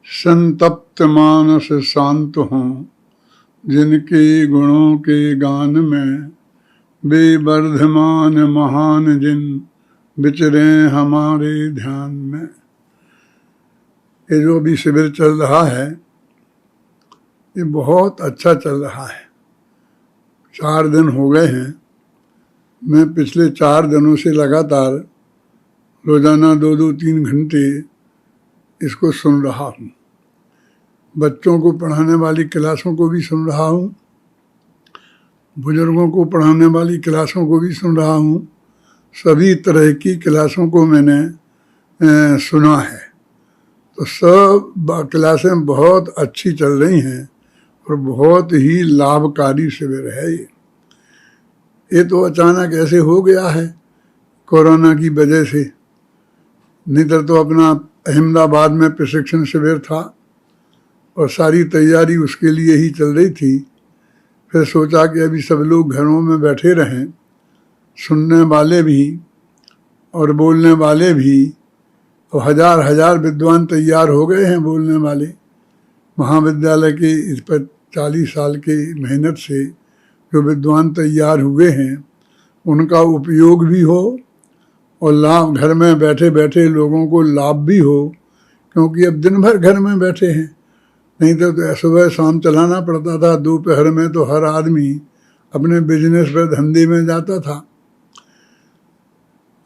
संतप्त मानस शांत हों, जिनके गुणों के गान में वे वर्धमान महान जिन विचरे हमारे ध्यान में। ये जो भी शिविर चल रहा है ये बहुत अच्छा चल रहा है। 4 दिन हो गए हैं। मैं पिछले 4 दिनों से लगातार रोजाना 2-2-3 घंटे इसको सुन रहा हूँ। बच्चों को पढ़ाने वाली क्लासों को भी सुन रहा हूँ, बुजुर्गों को पढ़ाने वाली क्लासों को भी सुन रहा हूँ। सभी तरह की क्लासों को मैंने सुना है। तो सब क्लासें बहुत अच्छी चल रही हैं और बहुत ही लाभकारी शिविर है ये तो अचानक ऐसे हो गया है कोरोना की वजह से। नहीं तो अपना अहमदाबाद में प्रशिक्षण शिविर था और सारी तैयारी उसके लिए ही चल रही थी। फिर सोचा कि अभी सब लोग घरों में बैठे रहें, सुनने वाले भी और बोलने वाले भी। और हजार विद्वान तैयार हो गए हैं बोलने वाले। महाविद्यालय के इस पर 40 साल के मेहनत से जो विद्वान तैयार हुए हैं उनका उपयोग भी हो और लाभ, घर में बैठे बैठे लोगों को लाभ भी हो, क्योंकि अब दिन भर घर में बैठे हैं। नहीं तो सुबह शाम चलाना पड़ता था, दोपहर में तो हर आदमी अपने बिजनेस पर धंधे में जाता था।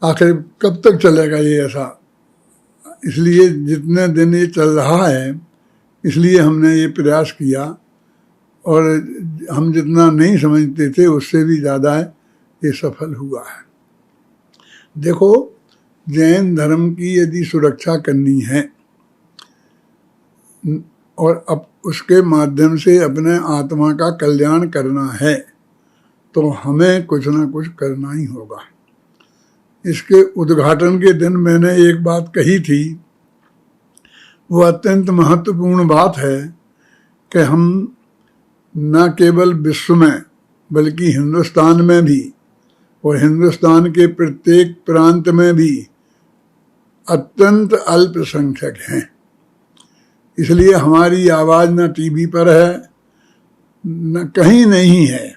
आखिर कब तक चलेगा ये ऐसा? इसलिए जितने दिन ये चल रहा है इसलिए हमने ये प्रयास किया और हम जितना नहीं समझते थे उससे भी ज़्यादा ये सफल हुआ है। देखो, जैन धर्म की यदि सुरक्षा करनी है और अब उसके माध्यम से अपने आत्मा का कल्याण करना है तो हमें कुछ ना कुछ करना ही होगा। इसके उद्घाटन के दिन मैंने एक बात कही थी, वो अत्यंत महत्वपूर्ण बात है कि हम न केवल विश्व में बल्कि हिंदुस्तान में भी और हिंदुस्तान के प्रत्येक प्रांत में भी अत्यंत अल्पसंख्यक हैं। इसलिए हमारी आवाज़ न टीवी पर है न कहीं नहीं है।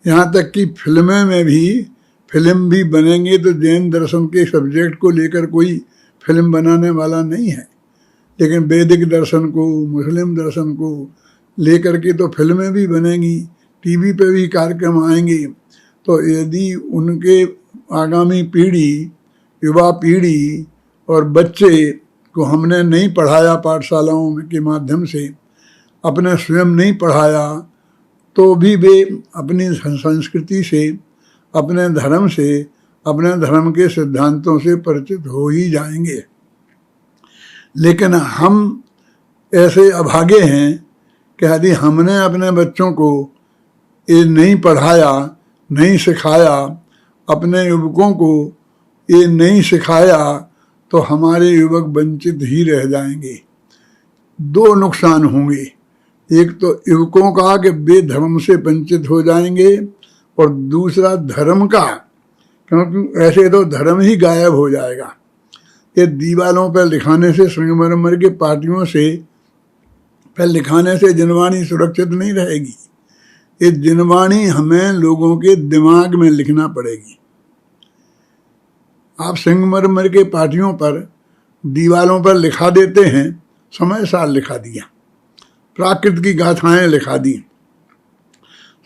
यहाँ तक कि फिल्में में भी, फिल्म भी बनेंगे तो जैन दर्शन के सब्जेक्ट को लेकर कोई फिल्म बनाने वाला नहीं है, लेकिन वैदिक दर्शन को, मुस्लिम दर्शन को लेकर के तो फिल्में भी बनेंगी, टीवी पे भी कार्यक्रम आएंगे। तो यदि उनके आगामी पीढ़ी, युवा पीढ़ी और बच्चे को हमने नहीं पढ़ाया, पाठशालाओं के माध्यम से अपने स्वयं नहीं पढ़ाया, तो भी वे अपनी संस्कृति से, अपने धर्म से, अपने धर्म के सिद्धांतों से परिचित हो ही जाएंगे। लेकिन हम ऐसे अभागे हैं कि यदि हमने अपने बच्चों को ये नहीं पढ़ाया, नहीं सिखाया, अपने युवकों को ये नहीं सिखाया तो हमारे युवक वंचित ही रह जाएंगे। 2 नुकसान होंगे। एक तो युवकों का कि वे धर्म से वंचित हो जाएंगे और दूसरा धर्म का, क्योंकि ऐसे तो धर्म ही गायब हो जाएगा। ये दीवालों पर लिखाने से, संगमरमर के पाटियों से पर लिखाने से जिनवाणी सुरक्षित नहीं रहेगी। ये जिनवाणी हमें लोगों के दिमाग में लिखना पड़ेगी। आप संगमरमर के पाटियों पर, दीवालों पर लिखा देते हैं, समय साल लिखा दिया, प्राकृत की गाथाएं लिखा दी,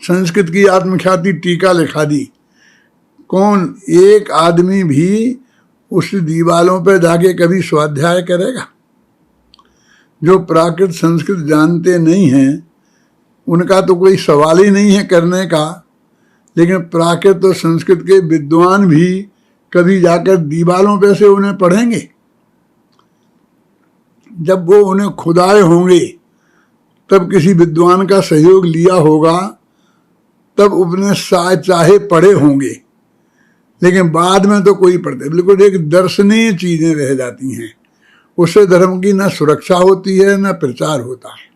संस्कृत की आत्मख्याति टीका लिखा दी। कौन एक आदमी भी उस दीवालों पर जाके कभी स्वाध्याय करेगा? जो प्राकृत संस्कृत जानते नहीं हैं उनका तो कोई सवाल ही नहीं है करने का। लेकिन प्राकृत और संस्कृत के विद्वान भी कभी जाकर दीवालों पे से उन्हें पढ़ेंगे? जब वो उन्हें खुदाए होंगे तब किसी विद्वान का सहयोग लिया होगा, तब उपने चाहे पढ़े होंगे, लेकिन बाद में तो कोई पढ़ते। बिल्कुल एक दर्शनीय चीजें रह जाती हैं। उससे धर्म की ना सुरक्षा होती है ना प्रचार होता है।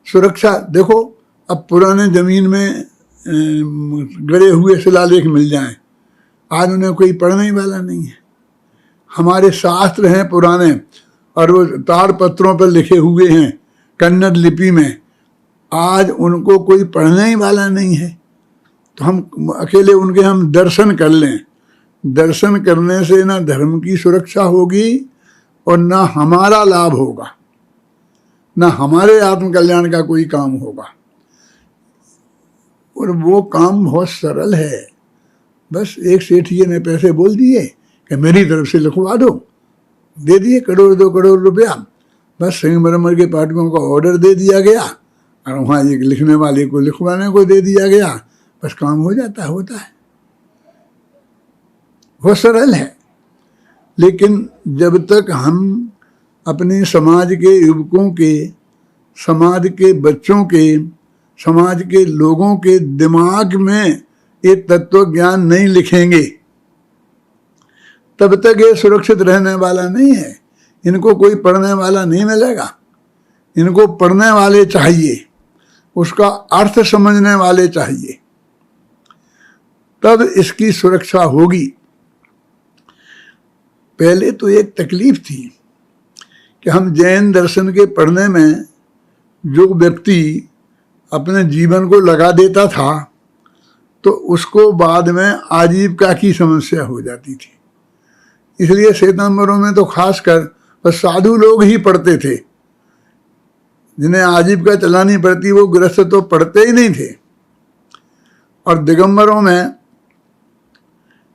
सुरक्षा देखो, अब पुराने जमीन में गड़े हुए शिलालेख मिल जाएं, आज उन्हें कोई पढ़ने वाला नहीं है। हमारे शास्त्र हैं पुराने, और वो ताड़ पत्रों पर लिखे हुए हैं कन्नड़ लिपि में, आज उनको कोई पढ़ने ही वाला नहीं है। तो हम अकेले उनके हम दर्शन कर लें, दर्शन करने से ना धर्म की सुरक्षा होगी और ना हमारा लाभ होगा, ना हमारे आत्म कल्याण का कोई काम होगा। और वो काम बहुत सरल है, बस एक सेठिए ने पैसे बोल दिए कि मेरी तरफ से लिखवा दो, दे दिए 1-2 करोड़ रुपया, बस संगमरमर के पाठकों का ऑर्डर दे दिया गया और वहाँ एक लिखने वाले को लिखवाने को दे दिया गया, बस काम हो जाता है, होता है, बहुत सरल है। लेकिन जब तक हम अपने समाज के युवकों के, समाज के बच्चों के, समाज के लोगों के दिमाग में ये तत्व ज्ञान नहीं लिखेंगे, तब तक ये सुरक्षित रहने वाला नहीं है। इनको कोई पढ़ने वाला नहीं मिलेगा, इनको पढ़ने वाले चाहिए, उसका अर्थ समझने वाले चाहिए, तब इसकी सुरक्षा होगी। पहले तो एक तकलीफ थी कि हम जैन दर्शन के पढ़ने में जो व्यक्ति अपने जीवन को लगा देता था तो उसको बाद में आजीविका की समस्या हो जाती थी। इसलिए श्वेतांबरों में तो खासकर बस साधु लोग ही पढ़ते थे, जिन्हें आजीविका चलानी पड़ती वो गृहस्थ तो पढ़ते ही नहीं थे। और दिगंबरों में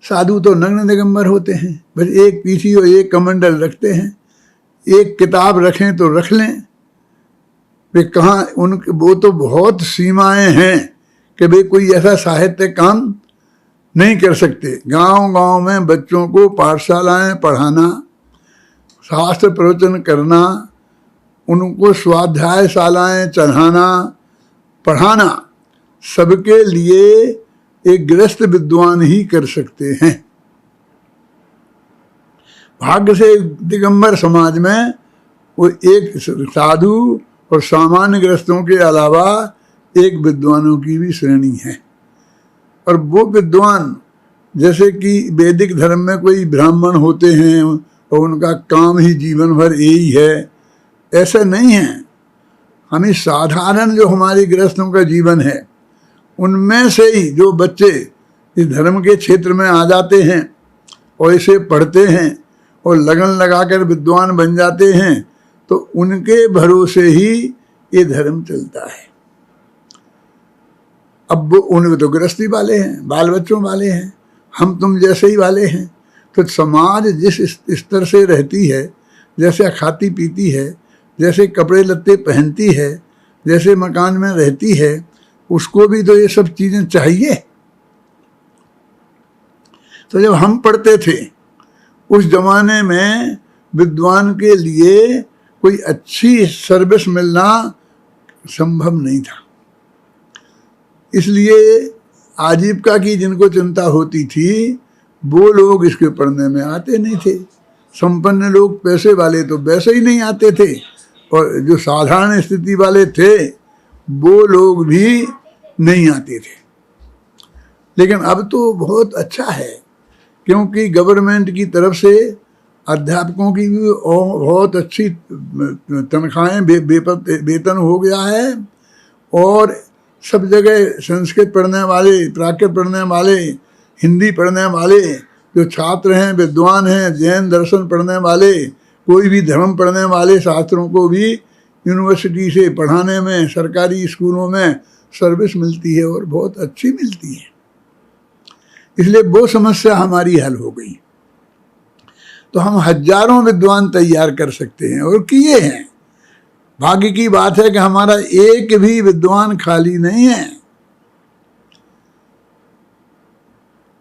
साधु तो नग्न दिगंबर होते हैं, बस एक पीठी और एक कमंडल रखते हैं, एक किताब रखें तो रख लें। वे कहाँ उनके, वो तो बहुत सीमाएं हैं कि वे कोई ऐसा साहित्य काम नहीं कर सकते। गांव-गांव में बच्चों को पाठशालाएं पढ़ाना, शास्त्र प्रवचन करना, उनको स्वाध्याय शालाएं चढ़ाना, पढ़ाना, सबके लिए एक गृहस्थ विद्वान ही कर सकते हैं। भाग्य से दिगंबर समाज में वो एक साधु और सामान्य गृहस्थों के अलावा एक विद्वानों की भी श्रेणी है। और वो विद्वान, जैसे कि वैदिक धर्म में कोई ब्राह्मण होते हैं और उनका काम ही जीवन भर यही है, ऐसा नहीं है। हमें साधारण जो हमारी गृहस्थों का जीवन है, उनमें से ही जो बच्चे इस धर्म के क्षेत्र में आ जाते हैं और इसे पढ़ते हैं और लगन लगाकर विद्वान बन जाते हैं, तो उनके भरोसे ही ये धर्म चलता है। अब वो उन तो गृहस्थी वाले हैं, बाल बच्चों वाले हैं, हम तुम जैसे ही वाले हैं। तो समाज जिस स्तर से रहती है, जैसे खाती पीती है, जैसे कपड़े लत्ते पहनती है, जैसे मकान में रहती है, उसको भी तो ये सब चीजें चाहिए। तो जब हम पढ़ते थे उस जमाने में विद्वान के लिए कोई अच्छी सर्विस मिलना संभव नहीं था। इसलिए आजीविका की जिनको चिंता होती थी वो लोग इसके पढ़ने में आते नहीं थे। संपन्न लोग, पैसे वाले तो वैसे ही नहीं आते थे, और जो साधारण स्थिति वाले थे वो लोग भी नहीं आते थे। लेकिन अब तो बहुत अच्छा है, क्योंकि गवर्नमेंट की तरफ से अध्यापकों की भी बहुत अच्छी तनख्वाहें, वेतन हो गया है। और सब जगह संस्कृत पढ़ने वाले, प्राकृत पढ़ने वाले, हिंदी पढ़ने वाले जो छात्र हैं, विद्वान हैं, जैन दर्शन पढ़ने वाले, कोई भी धर्म पढ़ने वाले, शास्त्रों को भी यूनिवर्सिटी से पढ़ाने में, सरकारी स्कूलों में सर्विस मिलती है और बहुत अच्छी मिलती है। इसलिए वो समस्या हमारी हल हो गई। तो हम हजारों विद्वान तैयार कर सकते हैं और किए हैं। भाग्य की बात है कि हमारा एक भी विद्वान खाली नहीं है।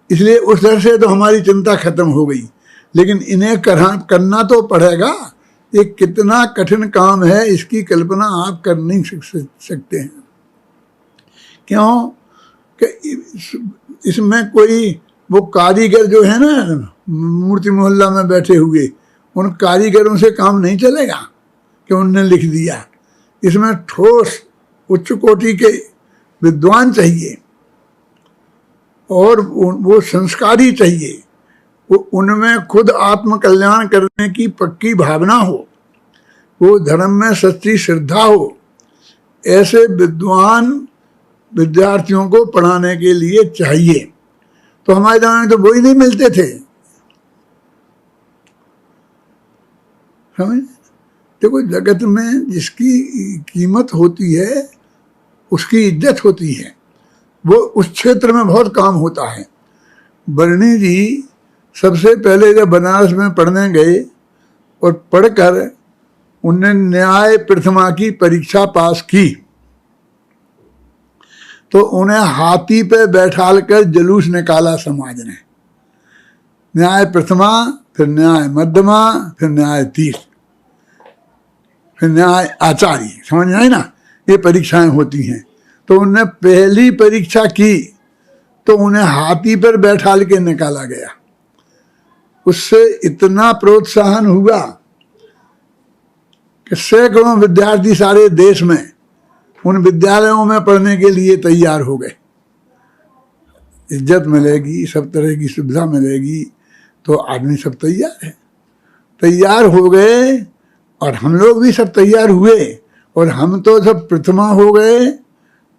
इसलिए उस तरह से तो हमारी चिंता खत्म हो गई। लेकिन इन्हें करना तो पड़ेगा। ये कितना कठिन काम है, इसकी कल्पना आप कर नहीं सकते हैं। क्यों कि इसमें कोई वो कारीगर जो है ना मूर्ति मोहल्ला में बैठे हुए, उन कारीगरों से काम नहीं चलेगा कि उनने लिख दिया। इसमें ठोस उच्च कोटि के विद्वान चाहिए और वो संस्कारी चाहिए, वो उनमें खुद आत्म कल्याण करने की पक्की भावना हो। वो धर्म में सच्ची श्रद्धा हो, ऐसे विद्वान विद्यार्थियों को पढ़ाने के लिए चाहिए। तो हमारे जमाने में तो वो ही नहीं मिलते थे। समझ? देखो, जगत में जिसकी कीमत होती है उसकी इज्जत होती है, वो उस क्षेत्र में बहुत काम होता है। बरनी जी सबसे पहले जब बनारस में पढ़ने गए और पढ़कर उनने न्याय प्रथमा की परीक्षा पास की, तो उन्हें हाथी पे बैठाल कर जुलूस निकाला समाज ने। न्याय प्रथमा, फिर न्याय मध्यमा, फिर न्याय तीर्थ, फिर न्याय आचार्य। समझ आए ना, ये परीक्षाएं होती हैं। तो उन्हें पहली परीक्षा की तो उन्हें हाथी पर बैठाल के निकाला गया। उससे इतना प्रोत्साहन हुआ कि सैकड़ों विद्यार्थी सारे देश में उन विद्यालयों में पढ़ने के लिए तैयार हो गए। इज्जत मिलेगी, सब तरह की सुविधा मिलेगी, तो आदमी सब तैयार है। तैयार हो गए और हम लोग भी सब तैयार हुए, और हम तो सब प्रथमा हो गए,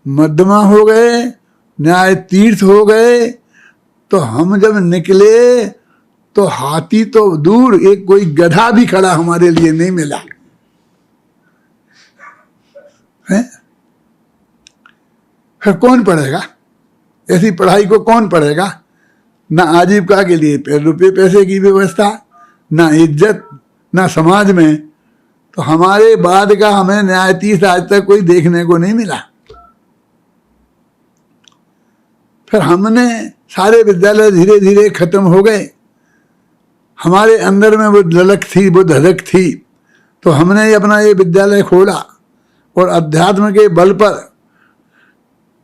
मध्यमा हो गए, न्याय तीर्थ हो गए। तो हम जब निकले तो हाथी तो दूर, एक कोई गधा भी खड़ा हमारे लिए नहीं मिला है। फिर कौन पढ़ेगा? ऐसी पढ़ाई को कौन पढ़ेगा? ना आजीविका के लिए रुपये पैसे की व्यवस्था, ना इज्जत, ना समाज में। तो हमारे बाद का हमें न्यायाधीश आज तक कोई देखने को नहीं मिला। फिर हमने सारे विद्यालय धीरे धीरे खत्म हो गए। हमारे अंदर में वो ललक थी, वो धड़क थी, तो हमने अपना ये विद्यालय खोला और अध्यात्म के बल पर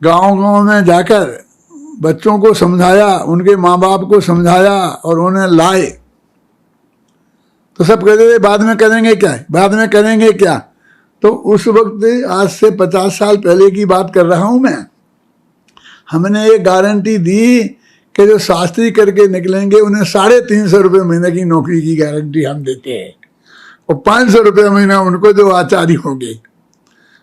गांव-गांव में जाकर बच्चों को समझाया, उनके माँ बाप को समझाया और उन्हें लाए। तो सब कहते थे बाद में करेंगे क्या, बाद में करेंगे क्या। तो उस वक्त, आज से 50 साल पहले की बात कर रहा हूं मैं, हमने ये गारंटी दी कि जो शास्त्री करके निकलेंगे उन्हें 350 रुपये महीने की नौकरी की गारंटी हम देते हैं, और 500 रुपये महीना उनको जो आचार्य होंगे।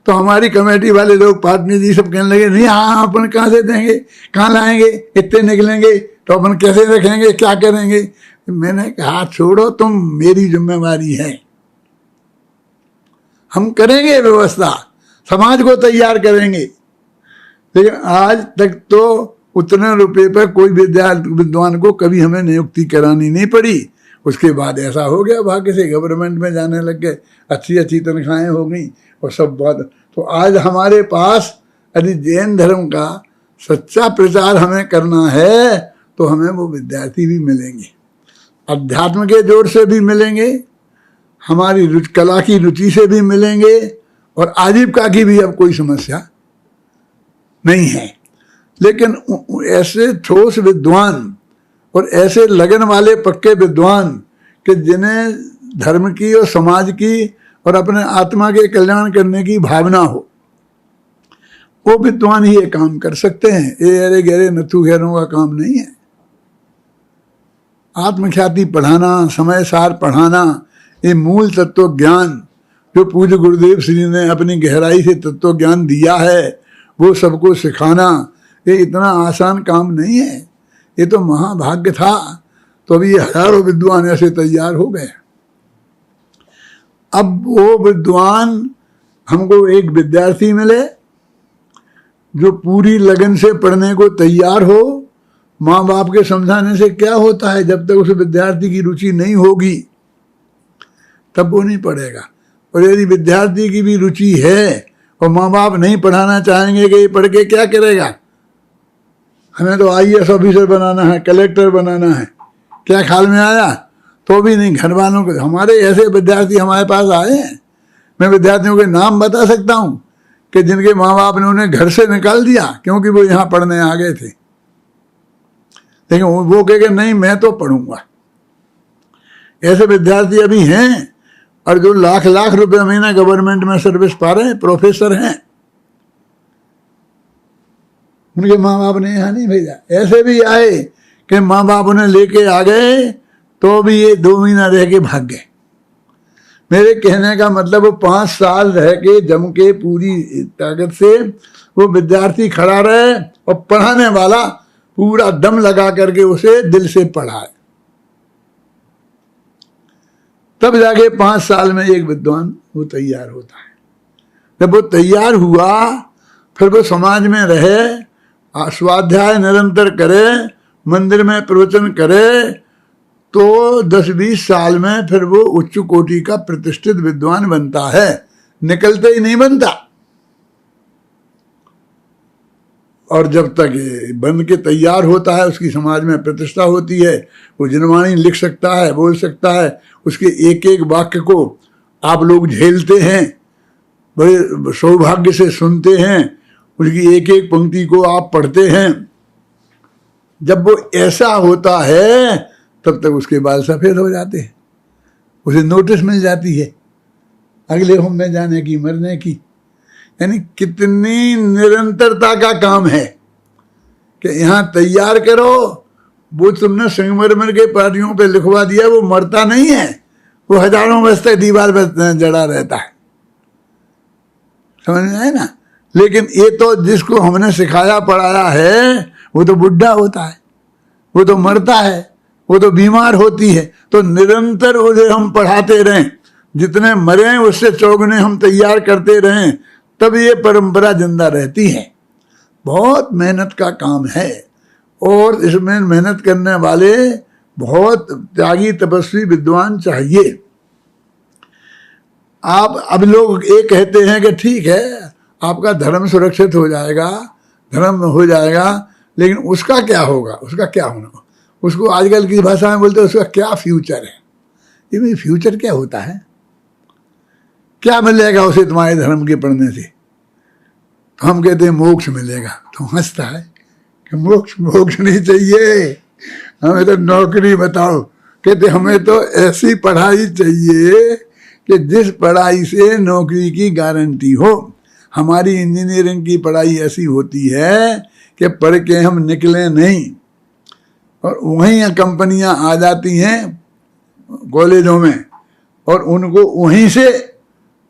तो हमारी कमेटी वाले लोग, पाटनी जी, सब कहने लगे नहीं, हाँ अपन कहाँ से देंगे, कहाँ लाएंगे, इतने निकलेंगे तो अपन कैसे रखेंगे, क्या करेंगे। मैंने कहा छोड़ो, तुम, मेरी जिम्मेवारी है, हम करेंगे व्यवस्था, समाज को तैयार करेंगे। लेकिन आज तक तो उतने रुपए पर कोई विद्वान को कभी हमें नियुक्ति करानी नहीं पड़ी। उसके बाद ऐसा हो गया, भाग्य से गवर्नमेंट में जाने लग गए, अच्छी अच्छी तनख्वाहें हो गई और सब बात। तो आज हमारे पास यदि जैन धर्म का सच्चा प्रचार हमें करना है तो हमें वो विद्यार्थी भी मिलेंगे, अध्यात्म के जोर से भी मिलेंगे, हमारी कला की रुचि से भी मिलेंगे, और आजीविका की भी अब कोई समस्या नहीं है। लेकिन ऐसे ठोस विद्वान और ऐसे लगन वाले पक्के विद्वान कि जिन्हें धर्म की और समाज की और अपने आत्मा के कल्याण करने की भावना हो, वो विद्वान ही ये काम कर सकते हैं। ये अरे गहरे नथु गहरों का काम नहीं है। आत्मख्याति पढ़ाना, समय सार पढ़ाना, ये मूल तत्व ज्ञान जो पूज्य गुरुदेव श्री ने अपनी गहराई से तत्व ज्ञान दिया है, वो सबको सिखाना, ये इतना आसान काम नहीं है। ये तो महाभाग्य था, तो अभी ये हजारों विद्वान ऐसे तैयार हो गए। अब वो विद्वान, हमको एक विद्यार्थी मिले जो पूरी लगन से पढ़ने को तैयार हो। माँ बाप के समझाने से क्या होता है, जब तक उस विद्यार्थी की रुचि नहीं होगी तब वो नहीं पढ़ेगा। और यदि विद्यार्थी की भी रुचि है और माँ बाप नहीं पढ़ाना चाहेंगे कि ये पढ़ के क्या करेगा, हमें तो IAS ऑफिसर बनाना है, कलेक्टर बनाना है, क्या ख्याल में आया, तो भी नहीं। घर वालों को, हमारे ऐसे विद्यार्थी हमारे पास आए हैं, मैं विद्यार्थियों के नाम बता सकता हूँ कि जिनके माँ बाप ने उन्हें घर से निकाल दिया क्योंकि वो यहाँ पढ़ने आ गए थे, लेकिन वो कहे नहीं मैं तो पढ़ूंगा। ऐसे विद्यार्थी अभी हैं, और जो लाख लाख रुपए महीना गवर्नमेंट में सर्विस पा रहे हैं, प्रोफेसर हैं, उनके माँ बाप ने यहाँ नहीं भेजा। ऐसे भी आए कि माँ बाप उन्हें लेके आ गए तो भी ये 2 महीना रह के भाग गए। मेरे कहने का मतलब वो 5 साल रह के जम के पूरी ताकत से वो विद्यार्थी खड़ा रहे और पढ़ाने वाला पूरा दम लगा करके उसे दिल से पढ़ाए, तब जाके 5 साल में एक विद्वान वो तैयार होता है। जब वो तैयार हुआ फिर वो समाज में रहे, स्वाध्याय निरंतर करे, मंदिर में प्रवचन करे, तो 10-20 साल में फिर वो उच्च कोटि का प्रतिष्ठित विद्वान बनता है, निकलते ही नहीं बनता। और जब तक ये बन के तैयार होता है उसकी समाज में प्रतिष्ठा होती है, वो जनवाणी लिख सकता है, बोल सकता है, उसके एक एक वाक्य को आप लोग झेलते हैं, बड़े सौभाग्य से सुनते हैं, उसकी एक एक पंक्ति को आप पढ़ते हैं। जब वो ऐसा होता है तब तक उसके बाल सफेद हो जाते हैं, उसे नोटिस मिल जाती है अगले होम में जाने की, मरने की। यानी कितनी निरंतरता का काम है कि यहाँ तैयार करो, वो तुमने संगमरमर के पाटियों पे लिखवा दिया, वो मरता नहीं है, वो हजारों वर्ष तक दीवार पर जड़ा रहता है, समझ में आए ना। लेकिन ये तो जिसको हमने सिखाया पढ़ाया है वो तो बुढ़ा होता है, वो तो मरता है, वो तो बीमार होती है। तो निरंतर उसे हम पढ़ाते रहें, जितने मरे उससे चौगुने हम तैयार करते रहें, तब ये परंपरा जिंदा रहती है। बहुत मेहनत का काम है और इसमें मेहनत करने वाले बहुत त्यागी तपस्वी विद्वान चाहिए। आप अब लोग ये कहते हैं कि ठीक है आपका धर्म सुरक्षित हो जाएगा, धर्म हो जाएगा, लेकिन उसका क्या होगा, उसका क्या होना, उसको आजकल की भाषा में बोलते हैं उसका क्या फ्यूचर है। ये फ्यूचर क्या होता है, क्या मिलेगा उसे तुम्हारे धर्म के पढ़ने से? तो हम कहते हैं मोक्ष मिलेगा, तो हंसता है कि मोक्ष नहीं चाहिए, हमें तो नौकरी बताओ। कहते हमें तो ऐसी पढ़ाई चाहिए कि जिस पढ़ाई से नौकरी की गारंटी हो। हमारी इंजीनियरिंग की पढ़ाई ऐसी होती है कि पढ़ के हम निकले नहीं, और वहीं कंपनियां आ जाती हैं कॉलेजों में और उनको वहीं से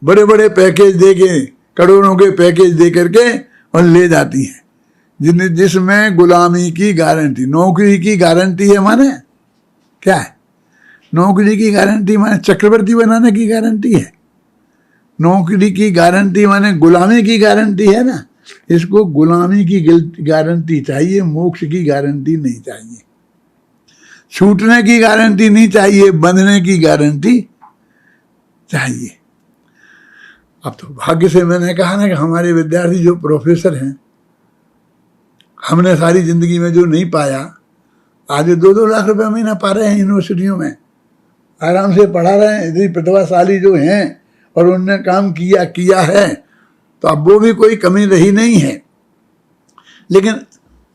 बड़े बड़े पैकेज दे के, करोड़ों के पैकेज दे करके और ले जाती हैं, जिसमें गुलामी की गारंटी, नौकरी की गारंटी है। माने क्या है नौकरी की गारंटी? माने चक्रवर्ती बनाने की गारंटी है। नौकरी की गारंटी माने गुलामी की गारंटी है ना। इसको गुलामी की गारंटी चाहिए, मोक्ष की गारंटी नहीं चाहिए। छूटने की गारंटी नहीं चाहिए, बंधने की गारंटी चाहिए। अब तो भाग्य से मैंने कहा ना कि हमारे विद्यार्थी जो प्रोफेसर हैं, हमने सारी जिंदगी में जो नहीं पाया, आज 2-2 लाख रुपए महीना पा रहे हैं यूनिवर्सिटियों में, आराम से पढ़ा रहे हैं। इतनी प्रतिभाशाली जो हैं और उनने काम किया है, तो अब वो भी कोई कमी रही नहीं है। लेकिन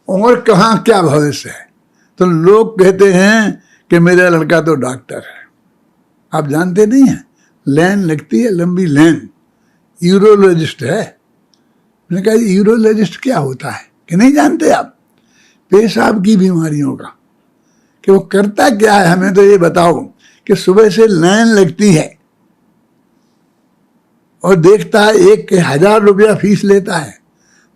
और कहाँ क्या भविष्य है? तो लोग कहते हैं कि मेरा लड़का तो डॉक्टर है। आप जानते नहीं हैं, लाइन लगती है, लंबी लाइन, यूरोलॉजिस्ट है। मैंने कहा यूरोलॉजिस्ट क्या होता है कि नहीं जानते आप? पेशाब की बीमारियों का, कि वो करता क्या है हमें तो ये बताओ। कि सुबह से लाइन लगती है और देखता है 1,000 रुपया फीस लेता है,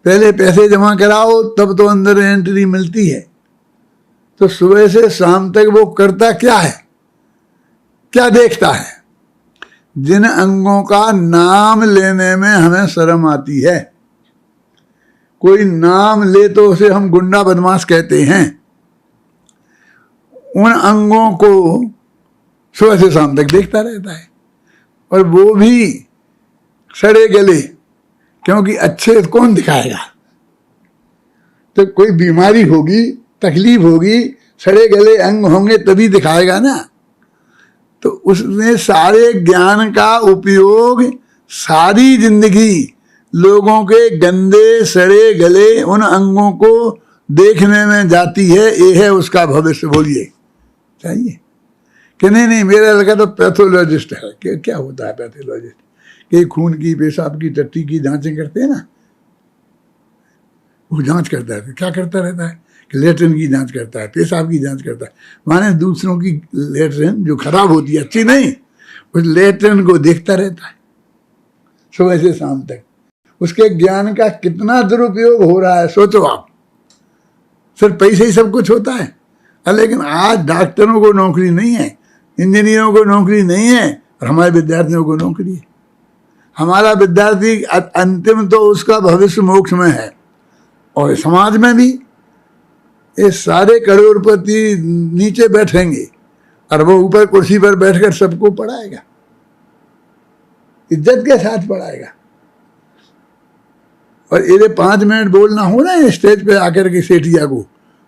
पहले पैसे जमा कराओ तब तो अंदर एंट्री मिलती है। तो सुबह से शाम तक वो करता क्या है, क्या देखता है? जिन अंगों का नाम लेने में हमें शर्म आती है, कोई नाम ले तो उसे हम गुंडा बदमाश कहते हैं, उन अंगों को सुबह से शाम तक देखता रहता है। और वो भी सड़े गले, क्योंकि अच्छे कौन दिखाएगा? तो कोई बीमारी होगी, तकलीफ होगी, सड़े गले अंग होंगे तभी दिखाएगा ना। तो उसने सारे ज्ञान का उपयोग सारी जिंदगी लोगों के गंदे सड़े गले उन अंगों को देखने में जाती है। ये है उसका भविष्य। बोलिए चाहिए कि नहीं? मेरा लड़का तो पैथोलॉजिस्ट है। क्या होता है पैथोलॉजिस्ट? कि खून की, पेशाब की, टट्टी की जांचें करते हैं ना, वो जांच करता है। क्या करता रहता है कि लेटरिन की जांच करता है, पेशाब की जांच करता है। माने दूसरों की लेटरिन जो खराब होती है, अच्छी नहीं, उस लेटरिन को देखता रहता है सुबह से शाम तक। उसके ज्ञान का कितना दुरुपयोग हो रहा है सोचो आप। सिर्फ पैसे ही सब कुछ होता है। लेकिन आज डॉक्टरों को नौकरी नहीं है, इंजीनियरों को नौकरी नहीं है, और हमारे विद्यार्थियों को नौकरी है। हमारा विद्यार्थी अंतिम तो उसका भविष्य मोक्ष में है। और समाज में भी ये सारे करोड़पति नीचे बैठेंगे और वो ऊपर कुर्सी पर बैठकर सबको पढ़ाएगा, इज्जत के साथ पढ़ाएगा। और ये 5 मिनट बोलना हो ना स्टेज पे आकर के सेठिया को,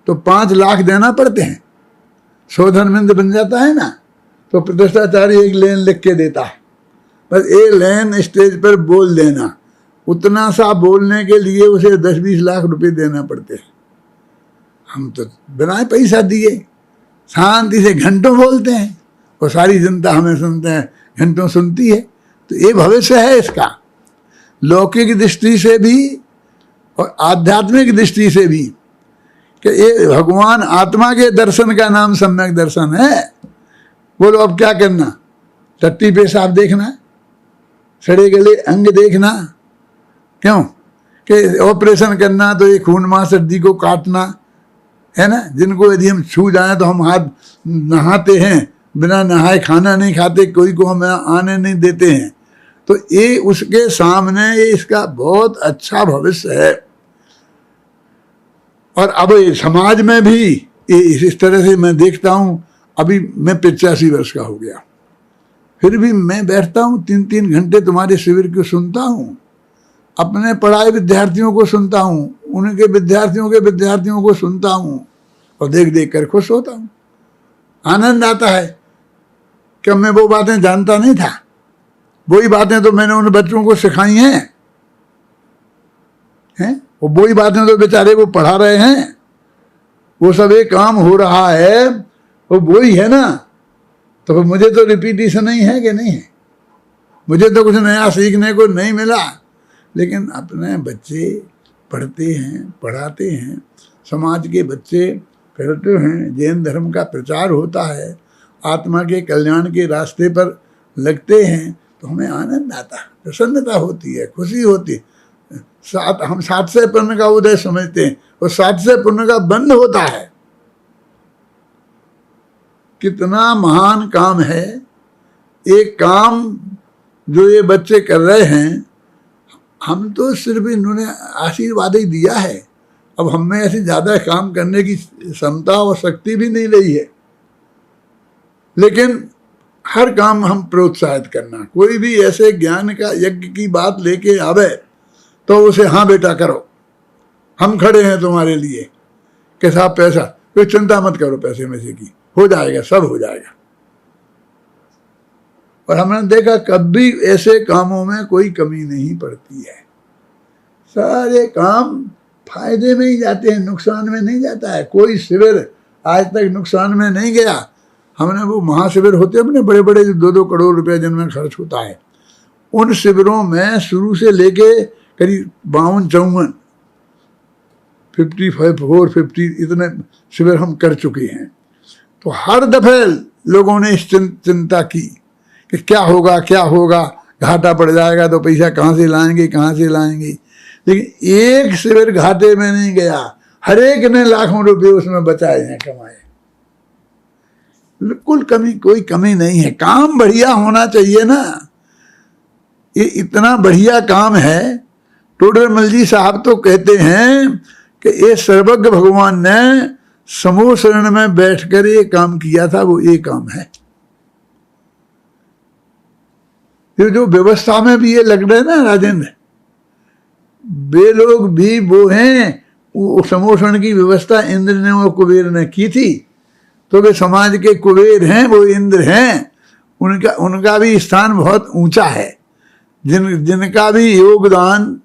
तो 5 लाख देना पड़ते हैं। शोधनमंद बन जाता है ना, तो प्रतिष्ठाचारी एक लाइन लिख के देता है, बस एक लाइन स्टेज पर बोल देना। उतना सा बोलने के लिए उसे 10-20 लाख रुपए देना पड़ते हैं। हम तो बिना पैसा दिए शांति से घंटों बोलते हैं और सारी जनता हमें सुनते हैं, घंटों सुनती है। तो ये भविष्य है इसका, लौकिक दृष्टि से भी और आध्यात्मिक दृष्टि से भी, कि ये भगवान आत्मा के दर्शन का नाम सम्यक दर्शन है। बोलो अब क्या करना? टट्टी पेशाब देखना, सड़े गले अंग देखना, क्यों कि ऑपरेशन करना तो ये खून मांस हड्डी को काटना है ना। जिनको यदि हम छू जाए तो हम हाथ नहाते हैं, बिना नहाए खाना नहीं खाते, कोई को हम आने नहीं देते हैं। तो ये उसके सामने ये इसका बहुत अच्छा भविष्य है। और अब समाज में भी इस तरह से मैं देखता हूँ। अभी मैं 85 वर्ष का हो गया, फिर भी मैं बैठता हूँ 3-3 घंटे तुम्हारे शिविर को सुनता हूँ, अपने पढ़ाए विद्यार्थियों को सुनता हूँ, उनके विद्यार्थियों के विद्यार्थियों को सुनता हूँ, और देख देख कर खुश होता हूँ। आनंद आता है कि मैं वो बातें जानता नहीं था, वही बातें तो मैंने उन बच्चों को सिखाई हैं, वो वही बातें तो बेचारे वो पढ़ा रहे हैं। वो सब एक काम हो रहा है, वो वही है ना। तो फिर मुझे तो रिपीटिशन नहीं है कि नहीं है, मुझे तो कुछ नया सीखने को नहीं मिला। लेकिन अपने बच्चे पढ़ते हैं, पढ़ाते हैं, समाज के बच्चे करते हैं, जैन धर्म का प्रचार होता है, आत्मा के कल्याण के रास्ते पर लगते हैं, तो हमें आनंद आता है, प्रसन्नता होती है, खुशी होती है। हम 700 पुण्य का उदय समझते हैं, और 700 पुण्य का बंद होता है। कितना महान काम है एक काम जो ये बच्चे कर रहे हैं। हम तो सिर्फ इन्होंने आशीर्वाद ही दिया है, अब हमें ऐसे ज्यादा काम करने की क्षमता और शक्ति भी नहीं रही है। लेकिन हर काम हम प्रोत्साहित करना, कोई भी ऐसे ज्ञान का यज्ञ की बात लेके आवे तो उसे हाँ बेटा करो, हम खड़े हैं तुम्हारे लिए, कि साहब पैसा, कोई चिंता मत करो, पैसे में से की हो जाएगा, सब हो जाएगा। और हमने देखा कभी ऐसे कामों में कोई कमी नहीं पड़ती है, सारे काम फायदे में ही जाते हैं, नुकसान में नहीं जाता है। कोई शिविर आज तक नुकसान में नहीं गया। हमने वो महाशिविर होते हैं अपने बड़े बड़े 2-2 करोड़ रुपए जिनमें खर्च होता है, उन शिविरों में शुरू से लेके करीब 52-54 450 इतने शिविर हम कर चुके हैं। तो हर दफे लोगों ने इस चिंता की कि क्या होगा, क्या होगा, घाटा पड़ जाएगा तो पैसा कहाँ से लाएंगे, कहाँ से लाएंगे। लेकिन एक शिविर घाटे में नहीं गया, हर एक ने लाखों रुपए उसमें बचाए हैं, कमाए। बिल्कुल कमी, कोई कमी नहीं है। काम बढ़िया होना चाहिए ना। ये इतना बढ़िया काम है। टोडरमल जी साहब तो कहते हैं कि ये सर्वज्ञ भगवान ने समूह शरण में बैठकर ये काम किया था, वो ये काम है। ये जो व्यवस्था में भी ये लग रहे ना राजेंद्र, वे लोग भी वो हैं, वो समूह शरण की व्यवस्था इंद्र ने और कुबेर ने की थी, तो वे समाज के कुबेर हैं, वो इंद्र हैं। उनका भी स्थान बहुत ऊंचा है। जिनका भी योगदान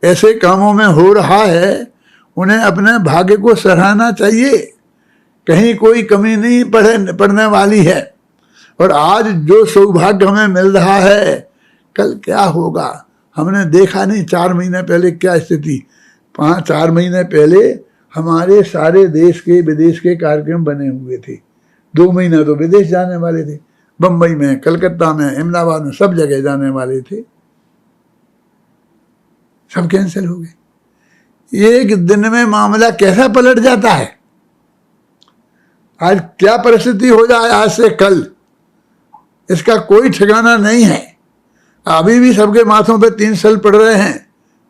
ऐसे कामों में हो रहा है, उन्हें अपने भाग्य को सराहना चाहिए। कहीं कोई कमी नहीं पड़ने वाली है। और आज जो सौभाग्य हमें मिल रहा है, कल क्या होगा हमने देखा नहीं। 4 महीने पहले क्या स्थिथि, 4 महीने पहले हमारे सारे देश के विदेश के कार्यक्रम बने हुए थे। 2 महीना तो विदेश जाने वाले थे। बम्बई में, कलकत्ता में, अहमदाबाद में, सब जगह जाने वाले थे, सब कैंसिल हो गए। एक दिन में मामला कैसा पलट जाता है। आज क्या परिस्थिति हो जाए आज से कल, इसका कोई ठिकाना नहीं है। अभी भी सबके माथों पे 3 साल पड़ रहे हैं,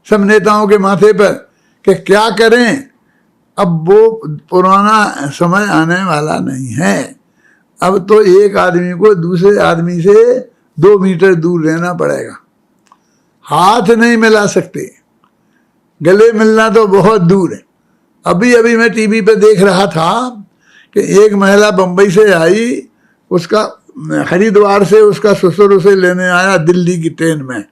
सब नेताओं के माथे पर, कि क्या करें। अब वो पुराना समय आने वाला नहीं है। अब तो एक आदमी को दूसरे आदमी से 2 मीटर दूर रहना पड़ेगा, हाथ नहीं मिला सकते, गले मिलना तो बहुत दूर है। अभी मैं टीवी पे देख रहा था कि एक महिला बंबई से आई, उसका हरिद्वार से उसका ससुर उसे लेने आया दिल्ली की ट्रेन में,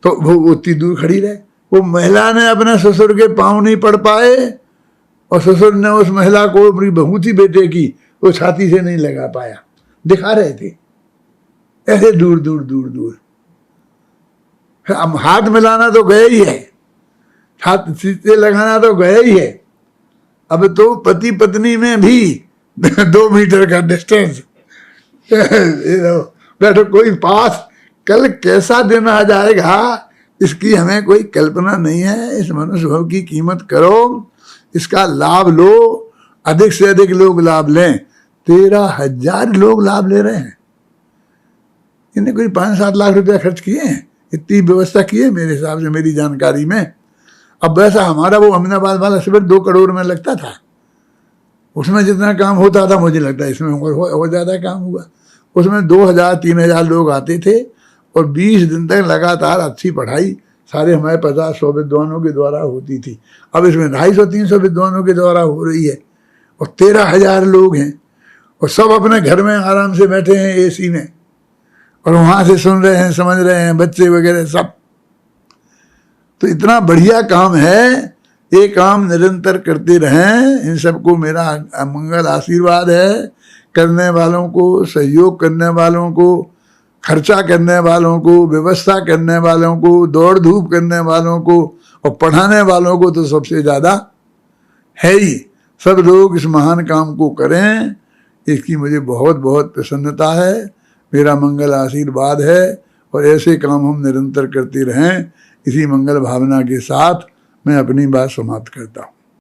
तो वो उतनी दूर खड़ी रहे। वो महिला ने अपने ससुर के पांव नहीं पड़ पाए, और ससुर ने उस महिला को, अपनी बहू थी बेटे की, वो छाती से नहीं लगा पाया। दिखा रहे थे ऐसे दूर दूर दूर दूर। अब हाथ मिलाना तो गए ही है, हाथ सीते लगाना तो गए ही है। अब तो पति पत्नी में भी 2 मीटर का डिस्टेंस बैठो कोई पास। कल कैसा दिन आ जाएगा इसकी हमें कोई कल्पना नहीं है। इस मनुष्य भाव की कीमत करो, इसका लाभ लो, अधिक से अधिक लोग लाभ लें। 13,000 लोग लाभ ले रहे हैं। इन्हें कोई 5-7 लाख रुपया खर्च किए हैं, इतनी व्यवस्था की है मेरे हिसाब से, मेरी जानकारी में। अब वैसा हमारा वो अमीनाबाद वाला शिविर 2 करोड़ में लगता था, उसमें जितना काम होता था मुझे लगता है इसमें और ज़्यादा काम हुआ। उसमें 2,000-3,000 लोग आते थे और 20 दिन तक लगातार अच्छी पढ़ाई सारे हमारे 50-100 विद्वानों के द्वारा होती थी। अब इसमें 250-300 विद्वानों के द्वारा हो रही है और 13,000 लोग हैं और सब अपने घर में आराम से बैठे हैं एसी में, और वहाँ से सुन रहे हैं, समझ रहे हैं, बच्चे वगैरह सब। तो इतना बढ़िया काम है, ये काम निरंतर करते रहें। इन सबको मेरा मंगल आशीर्वाद है। करने वालों को, सहयोग करने वालों को, खर्चा करने वालों को, व्यवस्था करने वालों को, दौड़ धूप करने वालों को और पढ़ाने वालों को तो सबसे ज़्यादा है ही। सब लोग इस महान काम को करें, इसकी मुझे बहुत बहुत प्रसन्नता है, मेरा मंगल आशीर्वाद है। और ऐसे काम हम निरंतर करते रहें। इसी मंगल भावना के साथ मैं अपनी बात समाप्त करता हूँ।